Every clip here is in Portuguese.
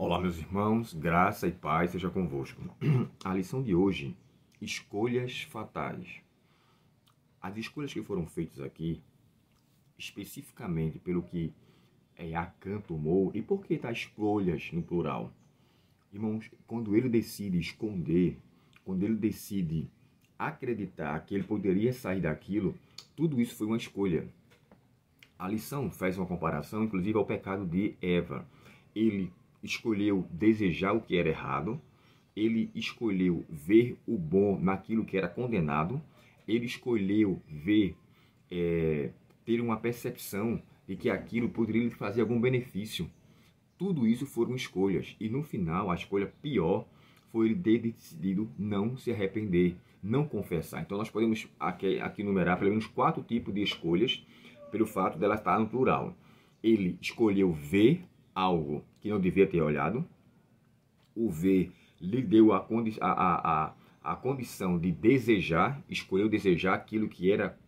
Olá, meus irmãos, graça e paz seja convosco. A lição de hoje, escolhas fatais. As escolhas que foram feitas aqui, especificamente pelo que Acã tomou, e por que está escolhas no plural? Irmãos, quando ele decide esconder, quando ele decide acreditar que ele poderia sair daquilo, tudo isso foi uma escolha. A lição faz uma comparação, inclusive, ao pecado de Eva. Ele escolheu desejar o que era errado, ele escolheu ver o bom naquilo que era condenado, ele escolheu ver, ter uma percepção de que aquilo poderia lhe fazer algum benefício. Tudo isso foram escolhas, e no final a escolha pior foi ele ter decidido não se arrepender, não confessar. Então nós podemos aqui numerar pelo menos 4 tipos de escolhas, pelo fato dela estar no plural. Ele escolheu ver algo que não devia ter olhado. O ver lhe deu a condição de desejar, escolheu desejar aquilo que era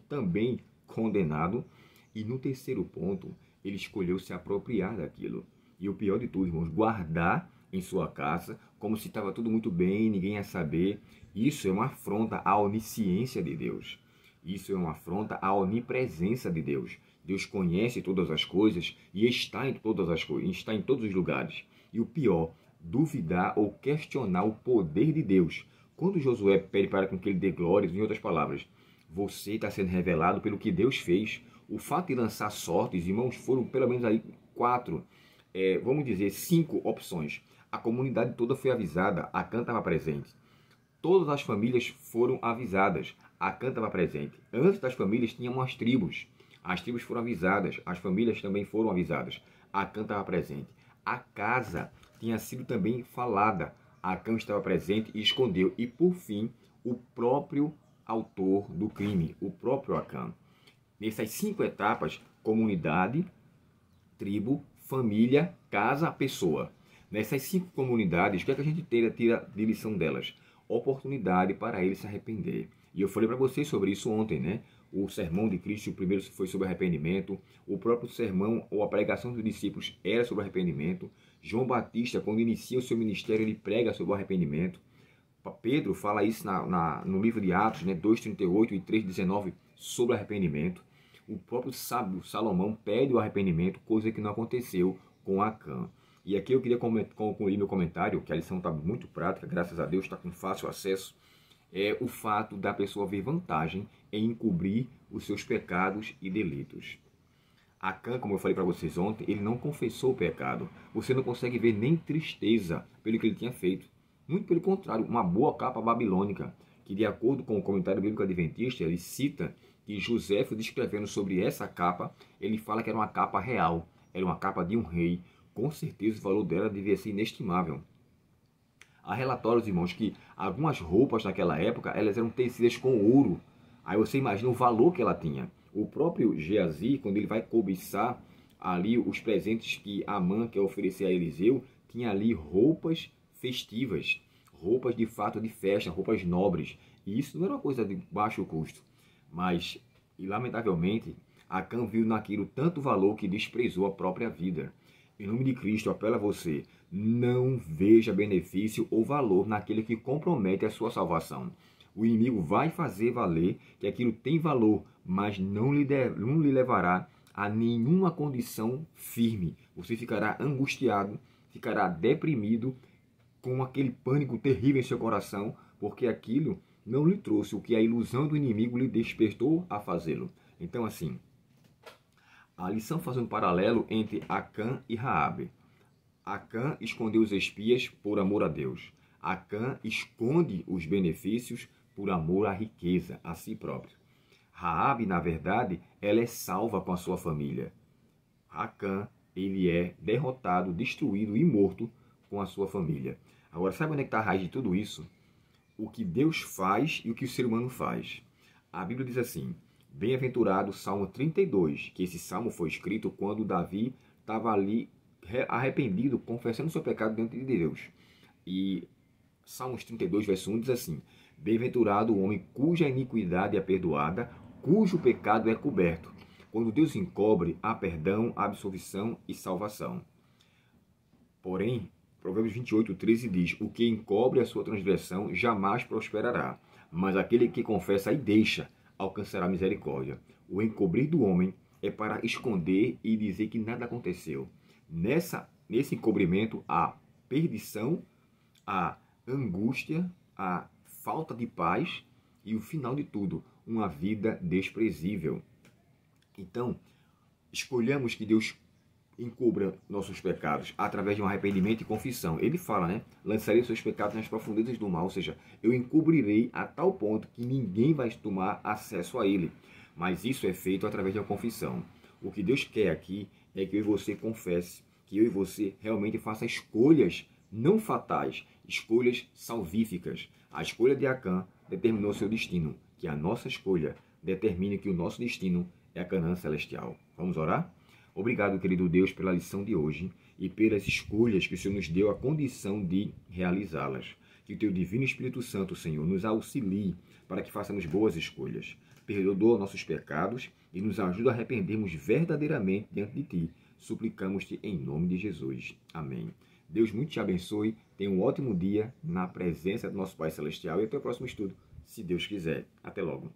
também condenado. E no terceiro ponto, ele escolheu se apropriar daquilo. E o pior de tudo, irmãos, guardar em sua casa, como se estava tudo muito bem, ninguém ia saber. Isso é uma afronta à onisciência de Deus. Isso é uma afronta à onipresença de Deus. Deus conhece todas as coisas e está em todas as coisas, está em todos os lugares. E o pior, duvidar ou questionar o poder de Deus. Quando Josué pede para que ele dê glórias, em outras palavras, você está sendo revelado pelo que Deus fez. O fato de lançar sortes, irmãos, foram pelo menos aí 4, vamos dizer 5 opções. A comunidade toda foi avisada, Acã estava presente. Todas as famílias foram avisadas, Acã estava presente. Antes das famílias tinham as tribos foram avisadas, as famílias também foram avisadas, Acã estava presente. A casa tinha sido também falada, Acã estava presente e escondeu. E por fim, o próprio autor do crime, o próprio Acã. Nessas 5 etapas, comunidade, tribo, família, casa, pessoa. Nessas 5 comunidades, o que é que a gente tira de lição delas? Oportunidade para ele se arrepender. E eu falei para vocês sobre isso ontem, né? O sermão de Cristo, o primeiro foi sobre arrependimento. O próprio sermão ou a pregação dos discípulos era sobre arrependimento. João Batista, quando inicia o seu ministério, ele prega sobre o arrependimento. Pedro fala isso no livro de Atos, né, 2:38 e 3:19, sobre arrependimento. O próprio sábio Salomão pede o arrependimento, coisa que não aconteceu com Acã. E aqui eu queria concluir meu comentário, que a lição está muito prática, graças a Deus, está com fácil acesso. É o fato da pessoa ver vantagem em encobrir os seus pecados e delitos. Acã, como eu falei para vocês ontem, ele não confessou o pecado. Você não consegue ver nem tristeza pelo que ele tinha feito. Muito pelo contrário, uma boa capa babilônica, que de acordo com o comentário bíblico adventista, ele cita que José, descrevendo sobre essa capa, ele fala que era uma capa real, era uma capa de um rei. Com certeza o valor dela devia ser inestimável. Há relatórios, irmãos, que algumas roupas naquela época, elas eram tecidas com ouro. Aí você imagina o valor que ela tinha. O próprio Geazi, quando ele vai cobiçar ali os presentes que Amã quer oferecer a Eliseu, tinha ali roupas festivas, roupas de fato de festa, roupas nobres. E isso não era uma coisa de baixo custo. Mas, e lamentavelmente, Acã viu naquilo tanto valor que desprezou a própria vida. Em nome de Cristo, eu apelo a você, não veja benefício ou valor naquele que compromete a sua salvação. O inimigo vai fazer valer que aquilo tem valor, mas não lhe levará a nenhuma condição firme. Você ficará angustiado, ficará deprimido, com aquele pânico terrível em seu coração, porque aquilo não lhe trouxe o que a ilusão do inimigo lhe despertou a fazê-lo. Então, assim, a lição faz um paralelo entre Acã e Raabe. Acã escondeu os espias por amor a Deus. Acã esconde os benefícios por amor à riqueza, a si próprio. Raabe, na verdade, ela é salva com a sua família. Acã, ele é derrotado, destruído e morto com a sua família. Agora, sabe onde é que está a raiz de tudo isso? O que Deus faz e o que o ser humano faz. A Bíblia diz assim: bem-aventurado Salmo 32, que esse salmo foi escrito quando Davi estava ali arrependido, confessando seu pecado diante de Deus. E Salmos 32, verso 1 diz assim: bem-aventurado o homem cuja iniquidade é perdoada, cujo pecado é coberto. Quando Deus encobre, há perdão, absolvição e salvação. Porém, Provérbios 28:13 diz: o que encobre a sua transgressão jamais prosperará, mas aquele que confessa e deixa alcançará misericórdia. O encobrir do homem é para esconder e dizer que nada aconteceu. Nesse encobrimento há perdição, há angústia, há falta de paz e o final de tudo, uma vida desprezível. Então, escolhamos que Deus encubra nossos pecados através de um arrependimento e confissão. Ele fala, né? Lançarei seus pecados nas profundezas do mar, ou seja, eu encobrirei a tal ponto que ninguém vai tomar acesso a ele. Mas isso é feito através de uma confissão. O que Deus quer aqui é que eu e você confesse, que eu e você realmente faça escolhas não fatais, escolhas salvíficas. A escolha de Acã determinou seu destino, que a nossa escolha determine que o nosso destino é a Canaã celestial. Vamos orar? Obrigado, querido Deus, pela lição de hoje e pelas escolhas que o Senhor nos deu a condição de realizá-las. Que o Teu Divino Espírito Santo, Senhor, nos auxilie para que façamos boas escolhas. Perdoa nossos pecados e nos ajuda a arrependermos verdadeiramente diante de Ti. Suplicamos-te em nome de Jesus. Amém. Deus muito te abençoe. Tenha um ótimo dia na presença do nosso Pai Celestial e até o próximo estudo, se Deus quiser. Até logo.